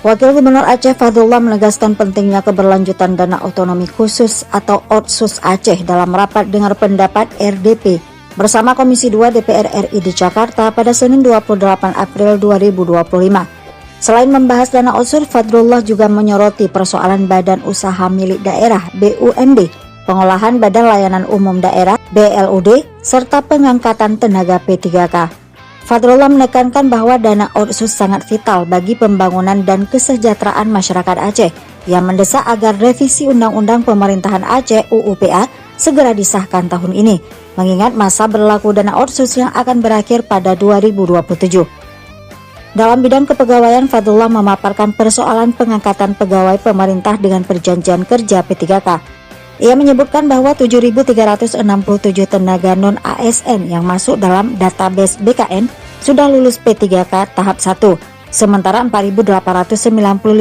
Wakil Gubernur Aceh Fadlullah menegaskan pentingnya keberlanjutan dana otonomi khusus atau Otsus Aceh dalam rapat dengar pendapat RDP bersama Komisi 2 DPR RI di Jakarta pada Senin 28 April 2025. Selain membahas dana Otsus, Fadlullah juga menyoroti persoalan Badan Usaha Milik Daerah BUMD, pengolahan Badan Layanan Umum Daerah BLUD, serta pengangkatan tenaga P3K. Fadlullah menekankan bahwa dana Otsus sangat vital bagi pembangunan dan kesejahteraan masyarakat Aceh yang mendesak agar revisi Undang-Undang Pemerintahan Aceh UUPA segera disahkan tahun ini, mengingat masa berlaku dana Otsus yang akan berakhir pada 2027. Dalam bidang kepegawaian, Fadlullah memaparkan persoalan pengangkatan pegawai pemerintah dengan perjanjian kerja P3K. Ia menyebutkan bahwa 7.367 tenaga non-ASN yang masuk dalam database BKN sudah lulus P3K tahap 1, sementara 4.895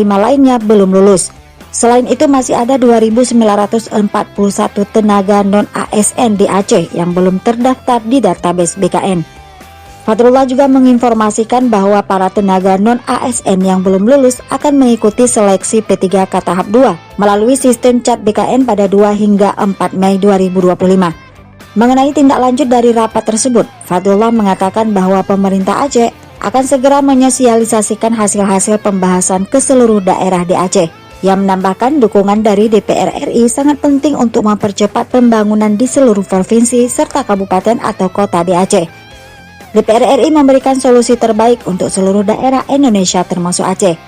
lainnya belum lulus. Selain itu masih ada 2.941 tenaga non-ASN di Aceh yang belum terdaftar di database BKN. Fadlullah juga menginformasikan bahwa para tenaga non-ASN yang belum lulus akan mengikuti seleksi P3K tahap 2 melalui sistem CAT BKN pada 2 hingga 4 Mei 2025. Mengenai tindak lanjut dari rapat tersebut, Fadlullah mengatakan bahwa pemerintah Aceh akan segera menyosialisasikan hasil-hasil pembahasan ke seluruh daerah di Aceh. Yang menambahkan dukungan dari DPR RI sangat penting untuk mempercepat pembangunan di seluruh provinsi serta kabupaten atau kota di Aceh. DPR RI memberikan solusi terbaik untuk seluruh daerah Indonesia termasuk Aceh.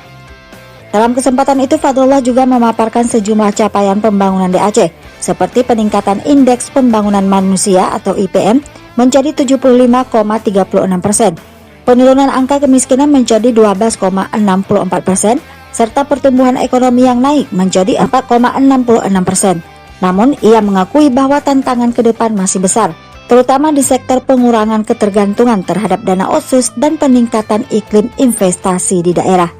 Dalam kesempatan itu, Fadlullah juga memaparkan sejumlah capaian pembangunan di Aceh, seperti peningkatan Indeks Pembangunan Manusia atau IPM menjadi 75,36%, penurunan angka kemiskinan menjadi 12,64%, serta pertumbuhan ekonomi yang naik menjadi 4,66%. Namun, ia mengakui bahwa tantangan ke depan masih besar, terutama di sektor pengurangan ketergantungan terhadap dana Otsus dan peningkatan iklim investasi di daerah.